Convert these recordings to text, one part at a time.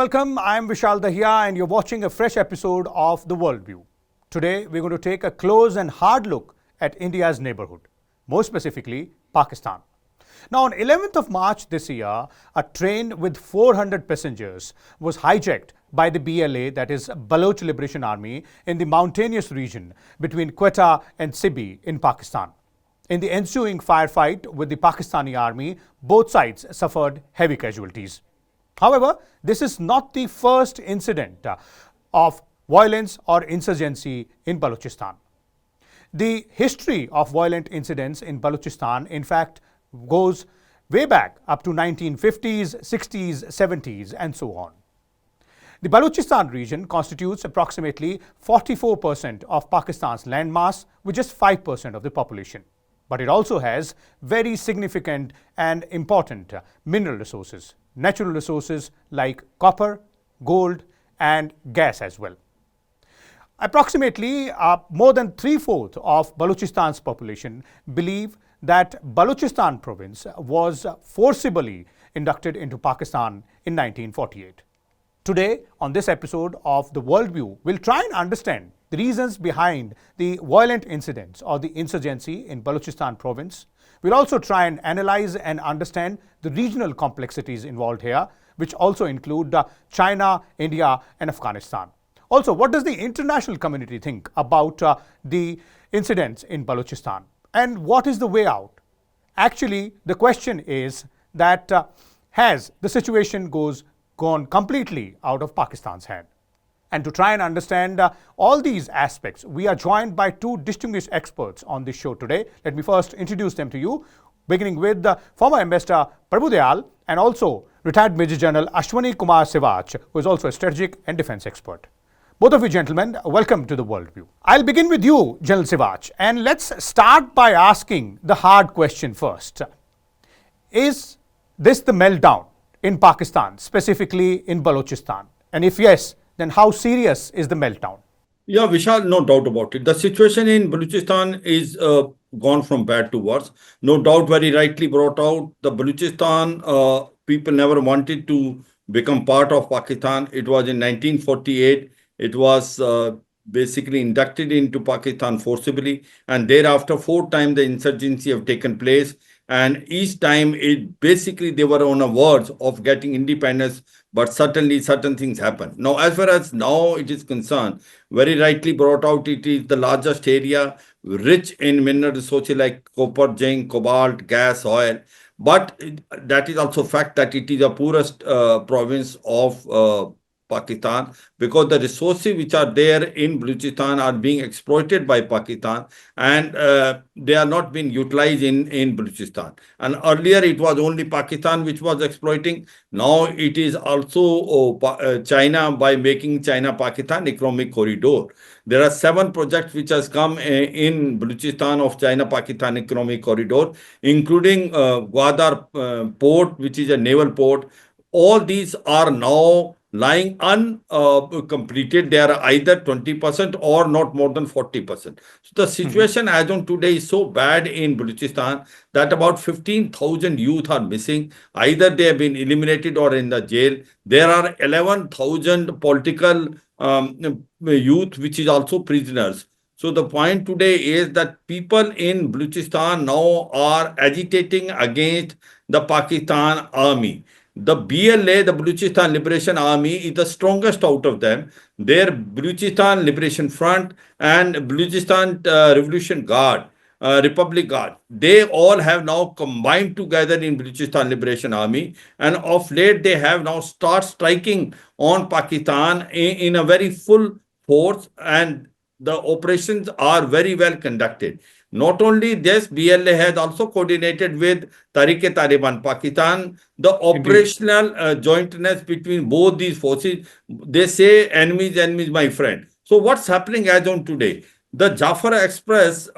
welcome. I'm Vishal Dahiya and you're watching a fresh episode of The Worldview. Today, we're going to take a close and hard look at India's neighborhood, more specifically, Pakistan. Now, on 11th of March this year, a train with 400 passengers was hijacked by the BLA, that is Balochistan Liberation Army, in the mountainous region between Quetta and Sibi in Pakistan. In the ensuing firefight with the Pakistani army, both sides suffered heavy casualties. However, this is not the first incident of violence or insurgency in Balochistan. The history of violent incidents in Balochistan, in fact, goes way back up to 1950s, 60s, 70s, and so on. The Balochistan region constitutes approximately 44% of Pakistan's landmass, with just 5% of the population. But it also has very significant and important mineral resources, natural resources like copper, gold, and gas as well. Approximately more than 3/4 of Balochistan's population believe that Balochistan province was forcibly inducted into Pakistan in 1948. Today, on this episode of The Worldview, we'll try and understand the reasons behind the violent incidents or the insurgency in Balochistan province. We'll also try and analyze and understand the regional complexities involved here, which also include China, India, and Afghanistan. Also, what does the international community think about the incidents in Balochistan? And what is the way out? Actually, the question is that has the situation gone completely out of Pakistan's hand? And to try and understand all these aspects, we are joined by two distinguished experts on this show today. Let me first introduce them to you, beginning with former Ambassador Prabhu Dayal and also retired Major General Ashwani Kumar Siwach, who is also a strategic and defense expert. Both of you gentlemen, welcome to The Worldview. I'll begin with you, General Siwach, and let's start by asking the hard question first. Is this the meltdown in Pakistan, specifically in Balochistan? And if yes, then how serious is the meltdown? Yeah, Vishal, no doubt about it. The situation in Balochistan is gone from bad to worse. No doubt, very rightly brought out. The Balochistan people never wanted to become part of Pakistan. It was in 1948. It was basically inducted into Pakistan forcibly. And thereafter, 4 times the insurgency have taken place. And each time, they were on the verge of getting independence, but certainly certain things happen. Now, as far as now it is concerned, very rightly brought out, it is the largest area, rich in mineral resources like copper, zinc, cobalt, gas, oil. But that is also fact that it is the poorest province of Pakistan, because the resources which are there in Balochistan are being exploited by Pakistan, and they are not being utilized in Balochistan. And earlier it was only Pakistan which was exploiting. Now it is also China, by making China-Pakistan economic corridor. There are 7 projects which has come in Balochistan of China-Pakistan economic corridor, including Gwadar port, which is a naval port. All these are now lying uncompleted. They are either 20% or not more than 40%. So the situation as on today is so bad in Balochistan that about 15,000 youth are missing. Either they have been eliminated or in the jail. There are 11,000 political youth which is also prisoners. So the point today is that people in Balochistan now are agitating against the Pakistan army. The BLA, the Balochistan Liberation Army, is the strongest out of them. Their Balochistan Liberation Front and Balochistan Revolution Guard, Republic Guard, they all have now combined together in Balochistan Liberation Army. And of late, they have now started striking on Pakistan in a very full force, and the operations are very well conducted. Not only this, BLA has also coordinated with Tehrik-e-Taliban Pakistan. The operational jointness between both these forces, they say enemies, enemies, my friend. So what's happening as on today? The Jafar Express,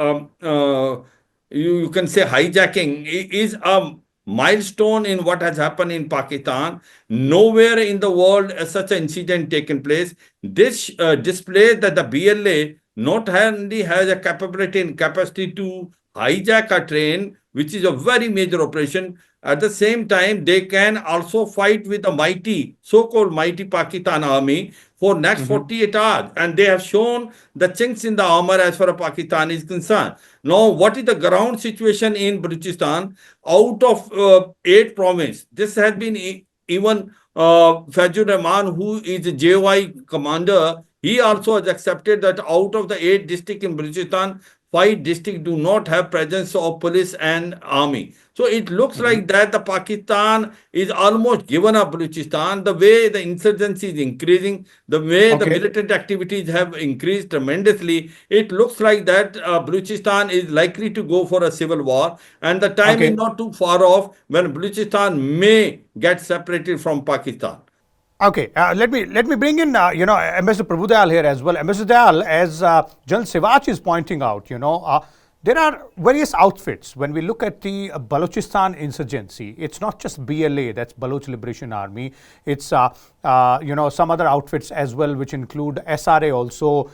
you can say hijacking, is a milestone in what has happened in Pakistan. Nowhere in the world has such an incident taken place. This displays that the BLA not only has a capability and capacity to hijack a train, which is a very major operation. At the same time, they can also fight with the mighty, so-called mighty Pakistan army for next 48 hours. And they have shown the chinks in the armor as far as Pakistan is concerned. Now, what is the ground situation in Balochistan? Out of 8 provinces, this has been even Fazur Rahman, who is the JY commander, he also has accepted that out of the 8 districts in Balochistan, 5 districts do not have presence of police and army. So it looks like that the Pakistan is almost given up Balochistan. The way the insurgency is increasing, the way the militant activities have increased tremendously, it looks like that Balochistan is likely to go for a civil war, and the time is not too far off when Balochistan may get separated from Pakistan. Okay, let me bring in Ambassador Prabhu Dayal here as well. Ambassador Dayal, as General Siwach is pointing out, there are various outfits. When we look at the Balochistan insurgency, it's not just BLA, that's Baloch Liberation Army. It's some other outfits as well, which include SRA also,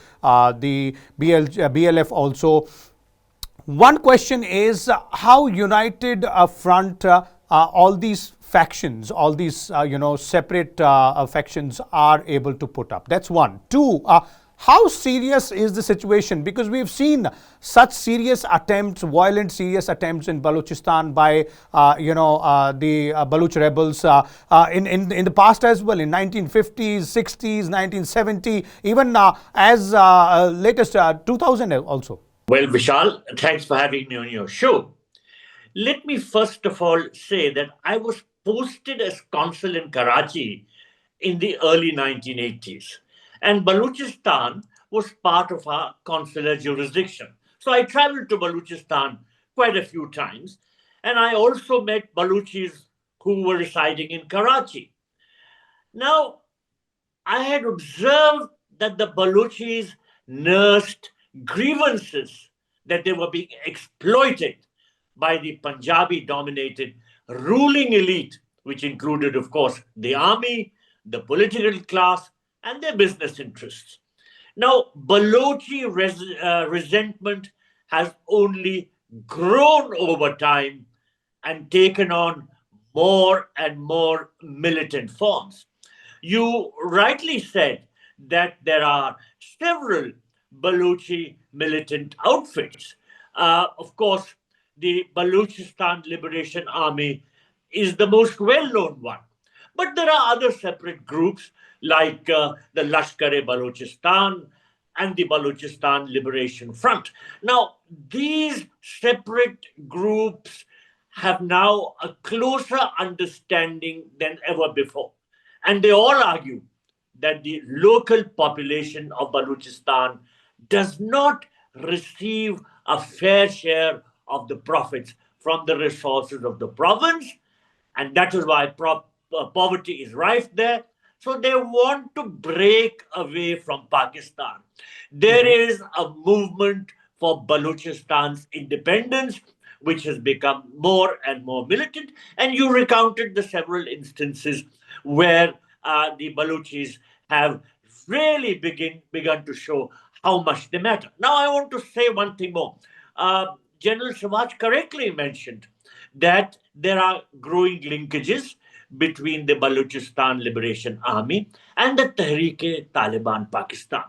the BLF also. One question is how united a front all these factions, all these separate factions are able to put up. That's one. Two, how serious is the situation? Because we've seen such serious attempts, violent serious attempts in Balochistan by the Baloch rebels in the past as well, in 1950s, 60s, 1970, even as latest 2000 also. Well, Vishal, thanks for having me on your show. Let me first of all say that I was posted as consul in Karachi in the early 1980s, and Balochistan was part of our consular jurisdiction. So I traveled to Balochistan quite a few times, and I also met Balochis who were residing in Karachi. Now, I had observed that the Balochis nursed grievances that they were being exploited by the Punjabi-dominated ruling elite, which included, of course, the army, the political class, and their business interests. Now, Balochi resentment has only grown over time and taken on more and more militant forms. You rightly said that there are several Balochi militant outfits. Of course, the Balochistan Liberation Army is the most well-known one. But there are other separate groups like the Lashkar-e-Balochistan and the Balochistan Liberation Front. Now, these separate groups have now a closer understanding than ever before. And they all argue that the local population of Balochistan does not receive a fair share of the profits from the resources of the province, and that is why poverty is rife there. So they want to break away from Pakistan. There is a movement for Balochistan's independence, which has become more and more militant, and you recounted the several instances where the Balochis have really begun to show how much they matter. Now, I want to say one thing more. General Siwach correctly mentioned that there are growing linkages between the Balochistan Liberation Army and the Tehrik-e-Taliban Pakistan.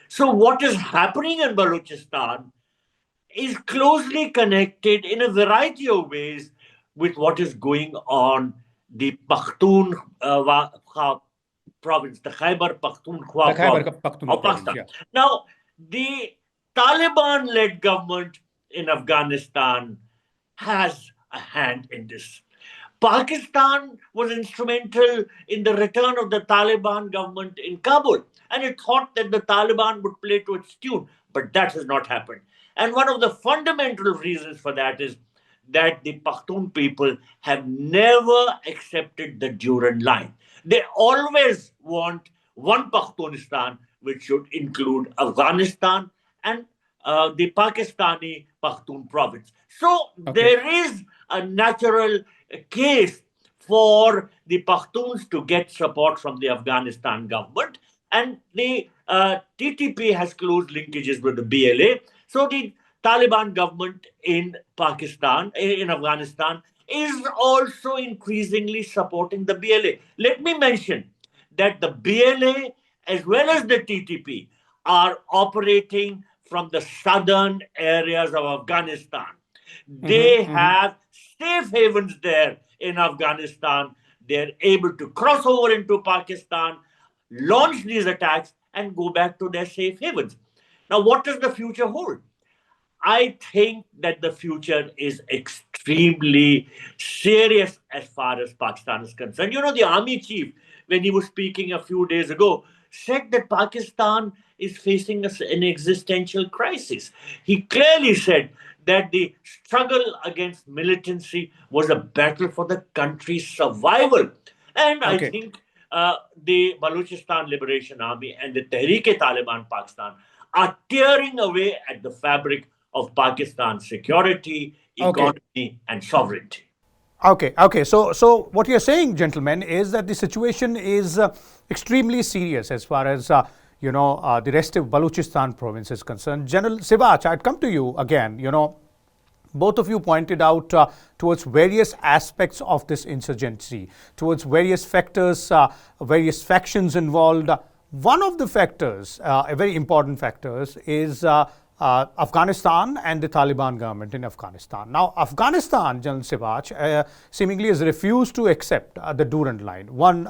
So what is happening in Balochistan is closely connected in a variety of ways with what is going on the Pakhtunkhwa province, the Khyber Pakhtunkhwa province of Pakistan. Yeah. Now, the Taliban-led government in Afghanistan has a hand in this. Pakistan was instrumental in the return of the Taliban government in Kabul, and it thought that the Taliban would play to its tune, but that has not happened. And one of the fundamental reasons for that is that the Pakhtun people have never accepted the Durand line. They always want one Pakhtunistan, which should include Afghanistan and the Pakistani Pakhtun province. So there is a natural case for the Pakhtuns to get support from the Afghanistan government, and the TTP has close linkages with the BLA. So the Taliban government in Pakistan, in Afghanistan, is also increasingly supporting the BLA. Let me mention that the BLA as well as the TTP are operating from the southern areas of Afghanistan. They have safe havens there in Afghanistan. They're able to cross over into Pakistan, launch these attacks, and go back to their safe havens. Now, what does the future hold? I think that the future is extremely serious as far as Pakistan is concerned. You know, the army chief, when he was speaking a few days ago, said that Pakistan is facing an existential crisis. He clearly said that the struggle against militancy was a battle for the country's survival. And I Okay. think the Balochistan Liberation Army and the Tehrik-e-Taliban Pakistan are tearing away at the fabric of Pakistan's security, Okay. economy, and sovereignty. Okay. So what you're saying, gentlemen, is that the situation is extremely serious as far as the rest of Balochistan province is concerned. General Siwach, I'd come to you again. Both of you pointed out towards various aspects of this insurgency, towards various factors, various factions involved. One of the factors, a very important factors, is Afghanistan and the Taliban government in Afghanistan. Now, Afghanistan, General Siwach, seemingly has refused to accept the Durand Line, one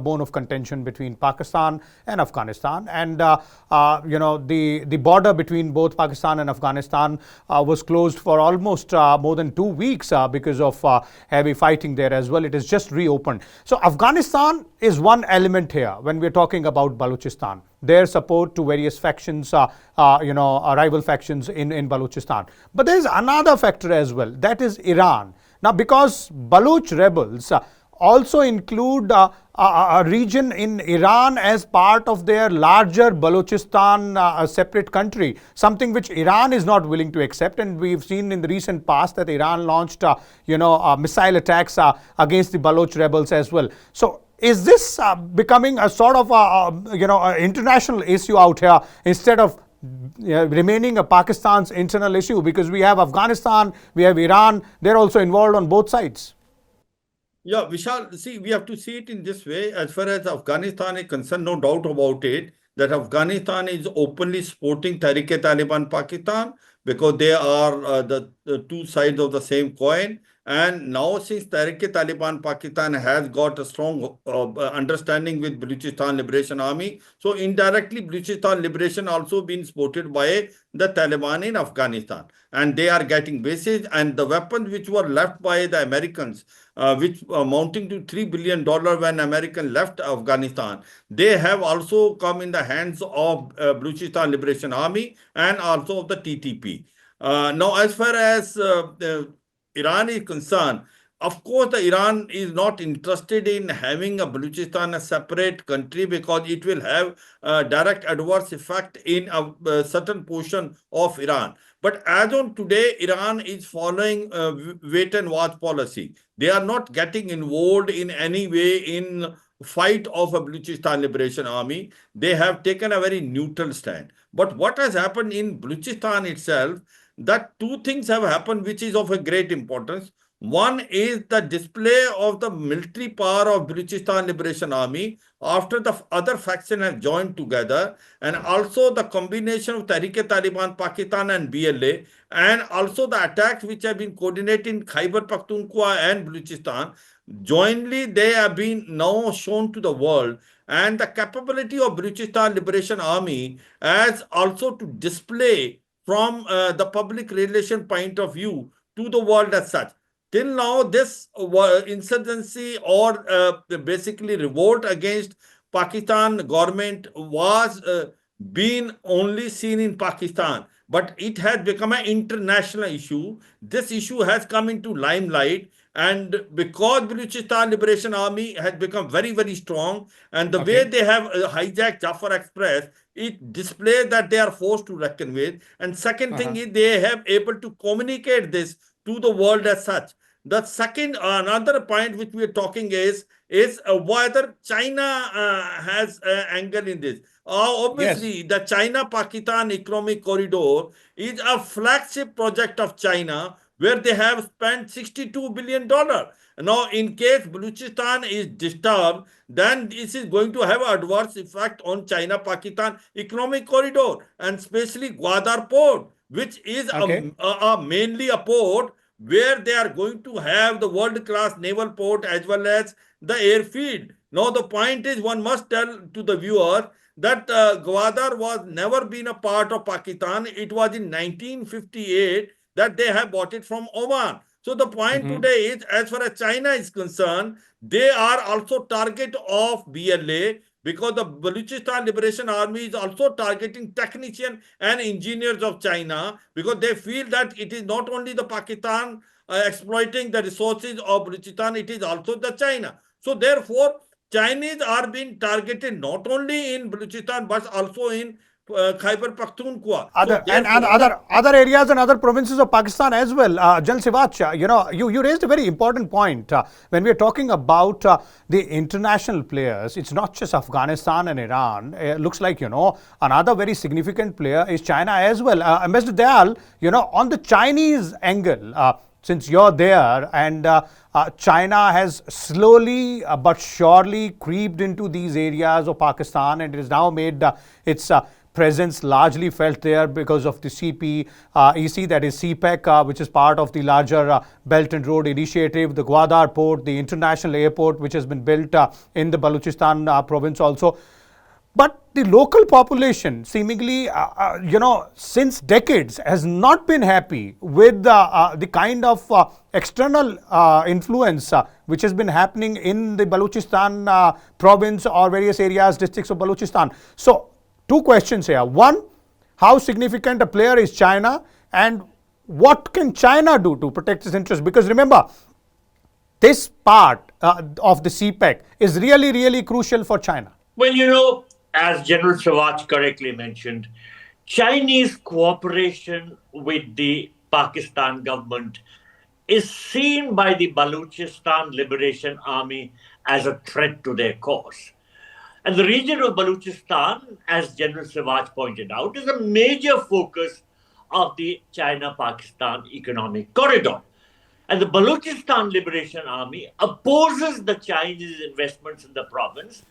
bone of contention between Pakistan and Afghanistan, and the border between both Pakistan and Afghanistan was closed for almost more than 2 weeks because of heavy fighting there as well. It is just reopened. So Afghanistan is one element here when we're talking about Balochistan. Their support to various factions, rival factions in Balochistan. But there is another factor as well, that is Iran. Now, because Baloch rebels also include a region in Iran as part of their larger Balochistan separate country, something which Iran is not willing to accept. And we've seen in the recent past that Iran launched, missile attacks against the Baloch rebels as well. So, is this becoming a sort of international issue out here instead of remaining a Pakistan's internal issue? Because we have Afghanistan, we have Iran, they're also involved on both sides. Yeah, Vishal, see, we have to see it in this way. As far as Afghanistan is concerned, no doubt about it, that Afghanistan is openly supporting Tehrik-e-Taliban Pakistan because they are the two sides of the same coin. And now, since Tehrik-e-Taliban Pakistan has got a strong understanding with Balochistan Liberation Army, so indirectly, Balochistan Liberation also been supported by the Taliban in Afghanistan. And they are getting bases, and the weapons which were left by the Americans, which amounting to $3 billion when American left Afghanistan, they have also come in the hands of Balochistan Liberation Army and also of the TTP. Now, as far as Iran is concerned, of course, the Iran is not interested in having a Balochistan a separate country because it will have a direct adverse effect in a certain portion of Iran. But as on today, Iran is following wait and watch policy. They are not getting involved in any way in fight of a Balochistan Liberation Army. They have taken a very neutral stand. But what has happened in Balochistan itself, that two things have happened which is of a great importance. One is the display of the military power of Balochistan Liberation Army after the other faction has joined together, and also the combination of Tehrik-e-Taliban Pakistan and BLA, and also the attacks which have been coordinated in Khyber Pakhtunkhwa and Balochistan. Jointly, they have been now shown to the world, and the capability of Balochistan Liberation Army as also to display from the public relation point of view to the world as such. Till now, this insurgency or basically revolt against Pakistan government was being only seen in Pakistan, but it has become an international issue. This issue has come into limelight, and because Balochistan Liberation Army has become very, very strong, and the way they have hijacked Jafar Express, it displays that they are forced to reckon with. And second thing is they have able to communicate this to the world as such. The second, another point which we are talking is is whether China has angle in this. Obviously, the China-Pakistan economic corridor is a flagship project of China where they have spent $62 billion. Now, in case Balochistan is disturbed, then this is going to have adverse effect on China-Pakistan economic corridor, and especially Gwadar port, which is mainly a port where they are going to have the world-class naval port as well as the airfield. Now, the point is, one must tell to the viewers that Gwadar was never been a part of Pakistan. It was in 1958 that they have bought it from Oman. So the point today is, as far as China is concerned, they are also target of BLA, because the Balochistan Liberation Army is also targeting technicians and engineers of China, because they feel that it is not only the Pakistan exploiting the resources of Balochistan, it is also the China. So therefore, Chinese are being targeted not only in Balochistan but also in Khyber Pakhtunkhwa. Other areas and other provinces of Pakistan as well. General Siwach, you raised a very important point. When we are talking about the international players, it's not just Afghanistan and Iran. It looks like, another very significant player is China as well. Mr. Dayal, on the Chinese angle, since you're there, and China has slowly but surely creeped into these areas of Pakistan, and it has now made its presence largely felt there because of the CPEC, that is CPEC, which is part of the larger Belt and Road Initiative, the Gwadar port, the international airport, which has been built in the Balochistan province also. But the local population seemingly, since decades has not been happy with the kind of external influence which has been happening in the Balochistan province or various areas, districts of Balochistan. So, two questions here. One, how significant a player is China, and what can China do to protect its interests? Because remember, this part of the CPEC is really, really crucial for China. Well, as General Siwach correctly mentioned, Chinese cooperation with the Pakistan government is seen by the Balochistan Liberation Army as a threat to their cause. And the region of Balochistan, as General Siwach pointed out, is a major focus of the China-Pakistan economic corridor. And the Balochistan Liberation Army opposes the Chinese investments in the province,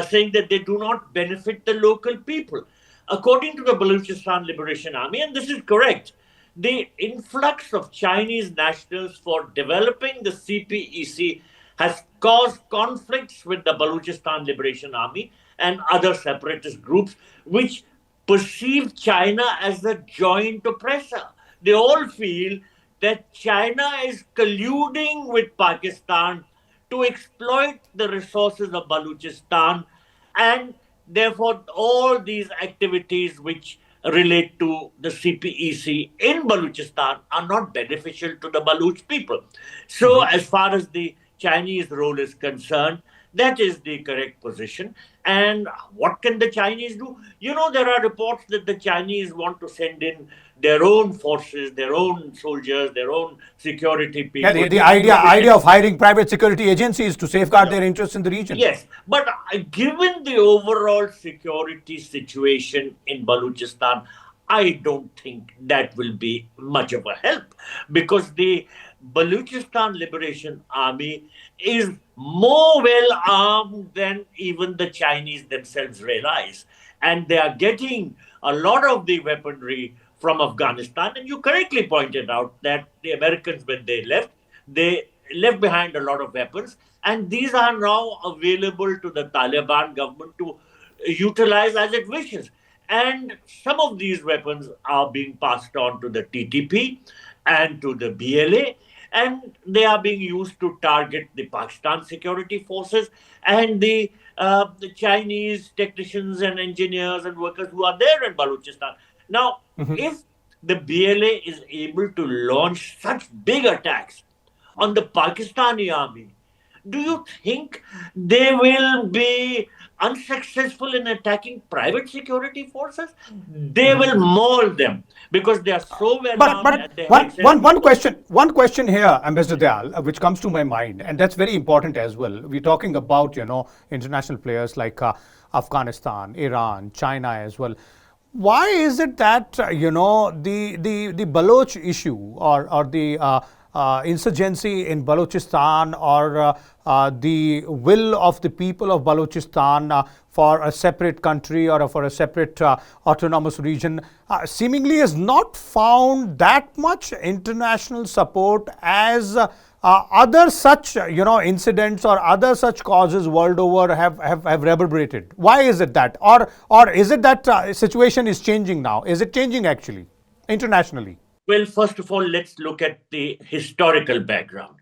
saying that they do not benefit the local people. According to the Balochistan Liberation Army, and this is correct, the influx of Chinese nationals for developing the CPEC has caused conflicts with the Balochistan Liberation Army and other separatist groups, which perceive China as the joint oppressor. They all feel that China is colluding with Pakistan to exploit the resources of Balochistan, and therefore all these activities which relate to the CPEC in Balochistan are not beneficial to the Baloch people. So as far as the Chinese role is concerned, that is the correct position. And what can the Chinese do? There are reports that the Chinese want to send in their own forces, their own soldiers, their own security people. Yeah, the idea of hiring private security agencies to safeguard their interests in the region. Yes, but given the overall security situation in Balochistan, I don't think that will be much of a help, because the Balochistan Liberation Army is more well armed than even the Chinese themselves realize. And they are getting a lot of the weaponry from Afghanistan. And you correctly pointed out that the Americans, when they left behind a lot of weapons. And these are now available to the Taliban government to utilize as it wishes. And some of these weapons are being passed on to the TTP and to the BLA. And they are being used to target the Pakistan security forces and the Chinese technicians and engineers and workers who are there in Balochistan. Now, if the BLA is able to launch such big attacks on the Pakistani army, do you think they will be unsuccessful in attacking private security forces? They will maul them, because they are so well But armed and they have one excellent one question here, Ambassador Dayal, which comes to my mind, and that's very important as well. We're talking about international players like Afghanistan, Iran, China as well. Why is it that the Baloch issue or the insurgency in Balochistan or the will of the people of Balochistan for a separate country or for a separate autonomous region seemingly has not found that much international support as other such incidents or other such causes world over have reverberated? Why is it that, or is it that situation is changing now? Is it changing actually internationally? Well, first of all, let's look at the historical background.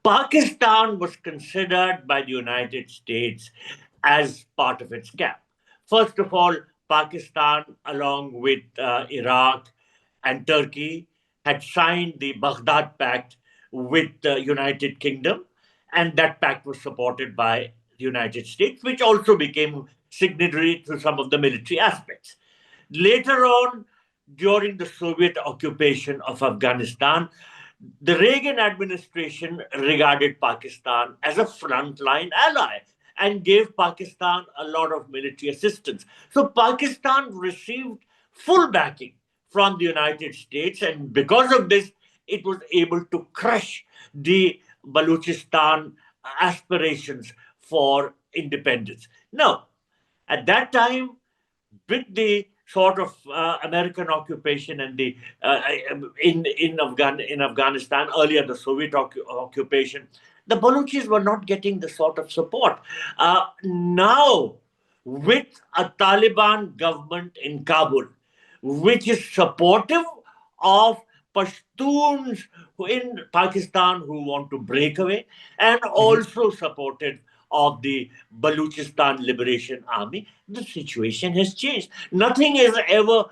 Pakistan was considered by the United States as part of its camp. First of all, Pakistan, along with Iraq and Turkey, had signed the Baghdad Pact with the United Kingdom, and that pact was supported by the United States, which also became signatory to some of the military aspects. Later on, during the Soviet occupation of Afghanistan, the Reagan administration regarded Pakistan as a frontline ally and gave Pakistan a lot of military assistance. So Pakistan received full backing from the United States, and because of this, it was able to crush the Balochistan aspirations for independence. Now, at that time, with the sort of American occupation and the in Afghanistan, earlier the Soviet occupation, the Balochis were not getting the sort of support. Now, with a Taliban government in Kabul, which is supportive of Pashtuns in Pakistan who want to break away, and also supported of the Balochistan Liberation Army, the situation has changed. Nothing is ever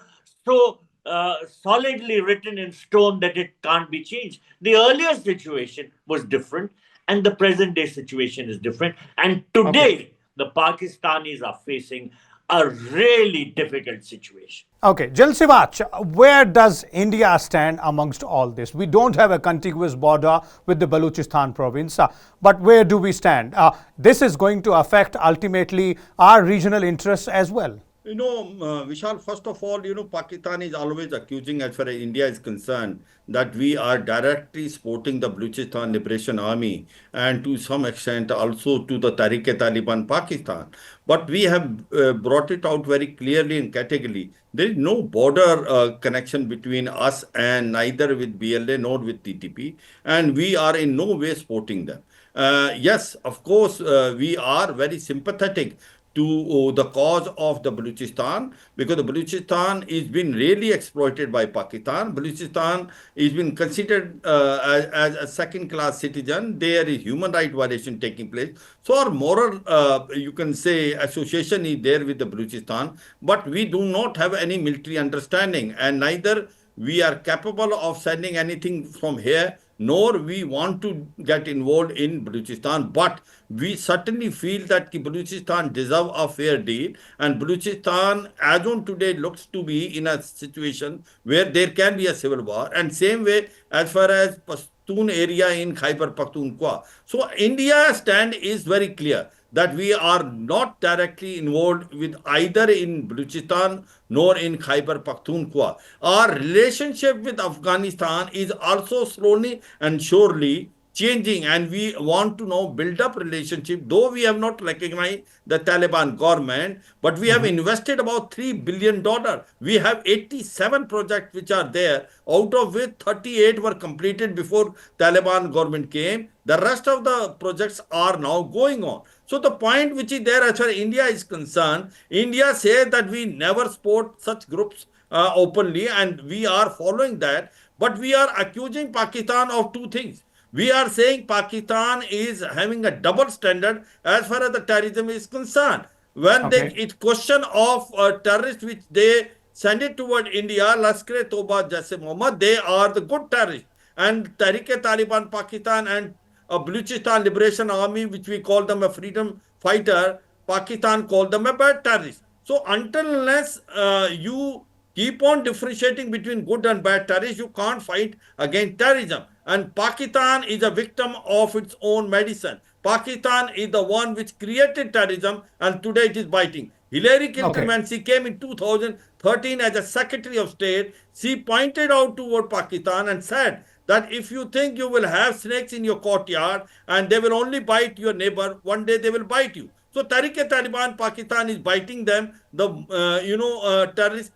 so solidly written in stone that it can't be changed. The earlier situation was different, and the present day situation is different. And today, the Pakistanis are facing a really difficult situation. Okay, Jal Siwach, where does India stand amongst all this? We don't have a contiguous border with the Balochistan province, but where do we stand? This is going to affect ultimately our regional interests as well. Vishal, first of all, Pakistan is always accusing, as far as India is concerned, that we are directly supporting the Balochistan Liberation Army and to some extent also to the Tehrik-e-Taliban Pakistan. But we have brought it out very clearly and categorically. There is no border connection between us and neither with BLA nor with TTP, and we are in no way supporting them. Yes, of course, we are very sympathetic to the cause of the Balochistan, because the Balochistan is being really exploited by Pakistan. Balochistan is being considered as a second-class citizen. There is human rights violation taking place. So our moral, you can say, association is there with the Balochistan, but we do not have any military understanding, and neither we are capable of sending anything from here, nor we want to get involved in Balochistan. But we certainly feel that Balochistan deserve a fair deal, and Balochistan, as on today, looks to be in a situation where there can be a civil war. And same way, as far as Pashtun area in Khyber Pakhtunkhwa. So India's stand is very clear that we are not directly involved with either in Balochistan nor in Khyber Pakhtunkhwa. Our relationship with Afghanistan is also slowly and surely changing, and we want to now build up relationship, though we have not recognized the Taliban government, but we have invested about $3 billion. We have 87 projects which are there, out of which 38 were completed before Taliban government came. The rest of the projects are now going on. So the point which is there as far as India is concerned, India says that we never support such groups openly, and we are following that. But we are accusing Pakistan of two things. We are saying Pakistan is having a double standard as far as the terrorism is concerned. When it's question of terrorists which they send it toward India, Lashkar-e-Toba, Jaise Mohammed, they are the good terrorists. And Tehrik-e-Taliban Pakistan and Balochistan Liberation Army, which we call them a freedom fighter, Pakistan called them a bad terrorist. So until unless you keep on differentiating between good and bad terrorists, you can't fight against terrorism. And Pakistan is a victim of its own medicine. Pakistan is the one which created terrorism, and today it is biting. Hillary Clinton, Okay. when she came in 2013 as a Secretary of State, she pointed out toward Pakistan and said that if you think you will have snakes in your courtyard and they will only bite your neighbor, one day they will bite you. So Tehrik-e-Taliban Pakistan is biting them, the terrorism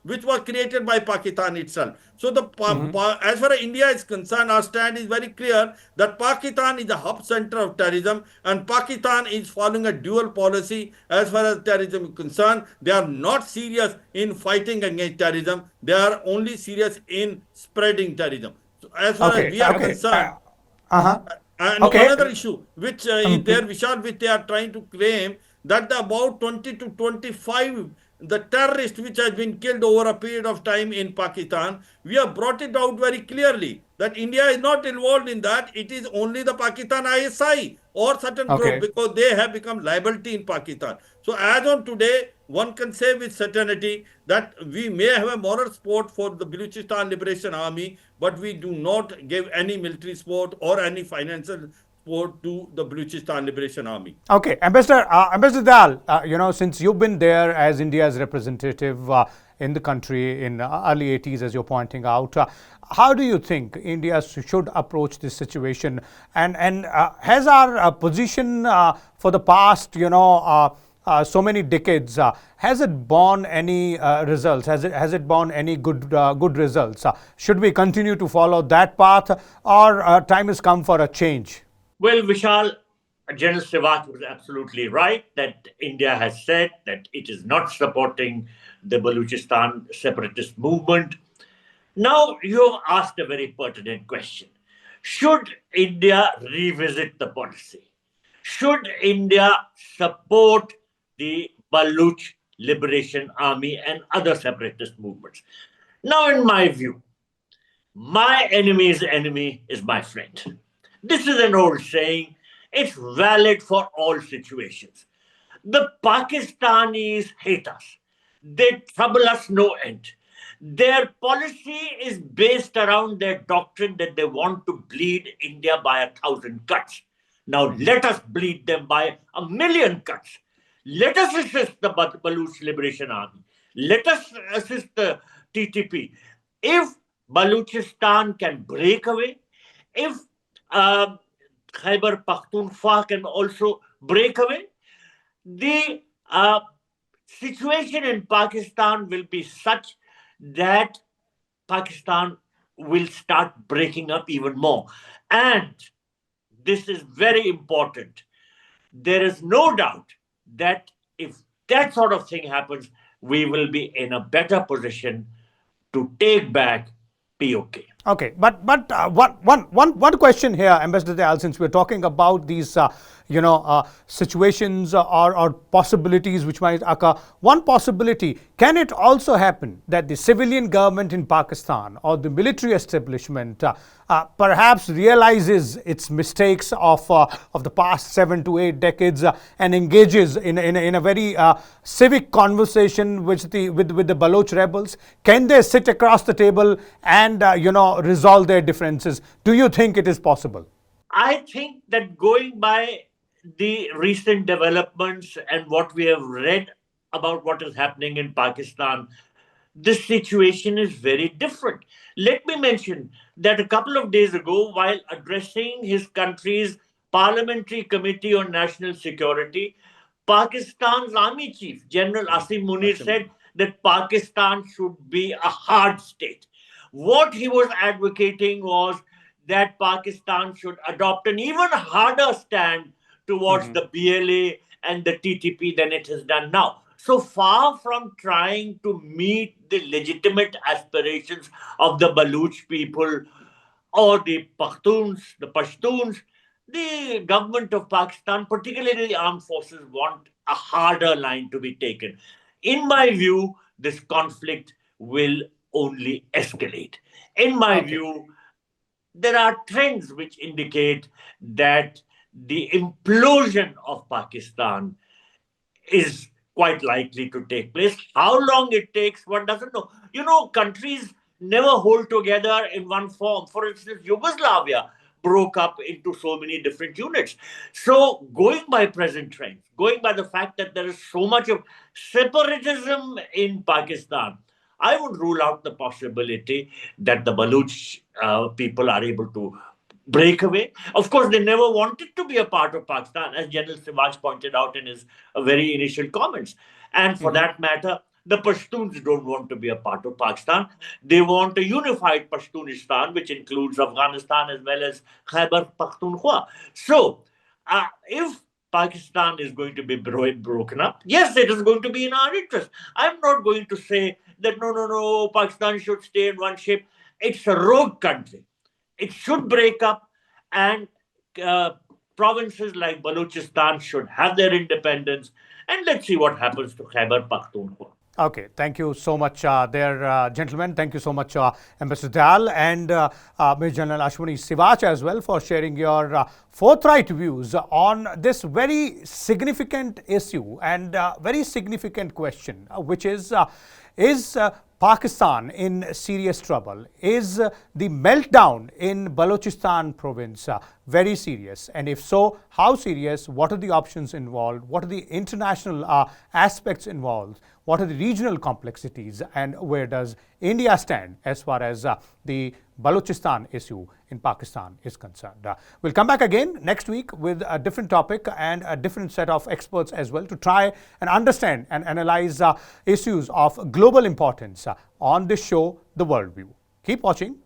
which was created by Pakistan itself. So as far as India is concerned, our stand is very clear that Pakistan is the hub center of terrorism, and Pakistan is following a dual policy as far as terrorism is concerned. They are not serious in fighting against terrorism. They are only serious in spreading terrorism. So as far as we are concerned, Uh-huh. and Okay. another issue which is there, Vishal, which they are trying to claim that about 20 to 25 the terrorists which has been killed over a period of time in Pakistan, we have brought it out very clearly that India is not involved in that. It is only the Pakistan ISI or certain Okay. group, because they have become liability in Pakistan. So as on today, one can say with certainty that we may have a moral support for the Balochistan Liberation Army, but we do not give any military support or any financial support to the Balochistan Liberation Army. Okay, Ambassador Dayal, since you've been there as India's representative in the country in early 80s, as you're pointing out, how do you think India should approach this situation? And has our position for the past, so many decades, has it borne any results? Has it borne any good results? Should we continue to follow that path, or time has come for a change? Well, Vishal, General Siwach was absolutely right that India has said that it is not supporting the Balochistan separatist movement. Now, you have asked a very pertinent question. Should India revisit the policy? Should India support the Baloch Liberation Army and other separatist movements? Now, in my view, my enemy's enemy is my friend. This is an old saying. It's valid for all situations. The Pakistanis hate us. They trouble us no end. Their policy is based around their doctrine that they want to bleed India by 1,000 cuts. Now let us bleed them by 1,000,000 cuts. Let us assist the Baloch Liberation Army. Let us assist the TTP. If Balochistan can break away, if Khyber Pakhtunkhwa can also break away, the situation in Pakistan will be such that Pakistan will start breaking up even more. And this is very important. There is no doubt that if that sort of thing happens, we will be in a better position to take back POK. Okay, but one question here, Ambassador Dayal, since we're talking about these situations or possibilities which might occur. One possibility, can it also happen that the civilian government in Pakistan or the military establishment perhaps realizes its mistakes of the past 7 to 8 decades and engages in a very civic conversation with the Baloch rebels? Can they sit across the table and resolve their differences? Do you think it is possible? I think that going by the recent developments and what we have read about what is happening in Pakistan, the situation is very different. Let me mention that a couple of days ago, while addressing his country's Parliamentary Committee on National Security, Pakistan's Army Chief, General Asim Munir, said that Pakistan should be a hard state. What he was advocating was that Pakistan should adopt an even harder stand towards the BLA and the TTP than it has done now. So far from trying to meet the legitimate aspirations of the Baloch people or the Pashtuns, the government of Pakistan, particularly the armed forces, want a harder line to be taken. In my view, this conflict will only escalate. In my view, there are trends which indicate that the implosion of Pakistan is quite likely to take place. How long it takes, one doesn't know. You know, countries never hold together in one form. For instance, Yugoslavia broke up into so many different units. So, going by present trends, going by the fact that there is so much of separatism in Pakistan, I would rule out the possibility that the Baloch people are able to break away. Of course, they never wanted to be a part of Pakistan, as General Siwach pointed out in his very initial comments. And for that matter, the Pashtuns don't want to be a part of Pakistan. They want a unified Pashtunistan, which includes Afghanistan as well as Khyber Pakhtunkhwa. So, if Pakistan is going to be broken up, yes, it is going to be in our interest. I'm not going to say that no, Pakistan should stay in one shape. It's a rogue country. It should break up, and provinces like Balochistan should have their independence. And let's see what happens to Khyber Pakhtunkhwa. Okay, thank you so much gentlemen. Thank you so much, Ambassador Dayal and Major General Ashwani Siwach as well, for sharing your forthright views on this very significant issue and very significant question, which is Pakistan in serious trouble? Is the meltdown in Balochistan province very serious? And if so, how serious? What are the options involved? What are the international aspects involved? What are the regional complexities? And where does India stand as far as the Balochistan issue in Pakistan is concerned? We'll come back again next week with a different topic and a different set of experts as well to try and understand and analyze issues of global importance on this show, The Worldview. Keep watching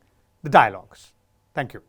the dialogues. Thank you.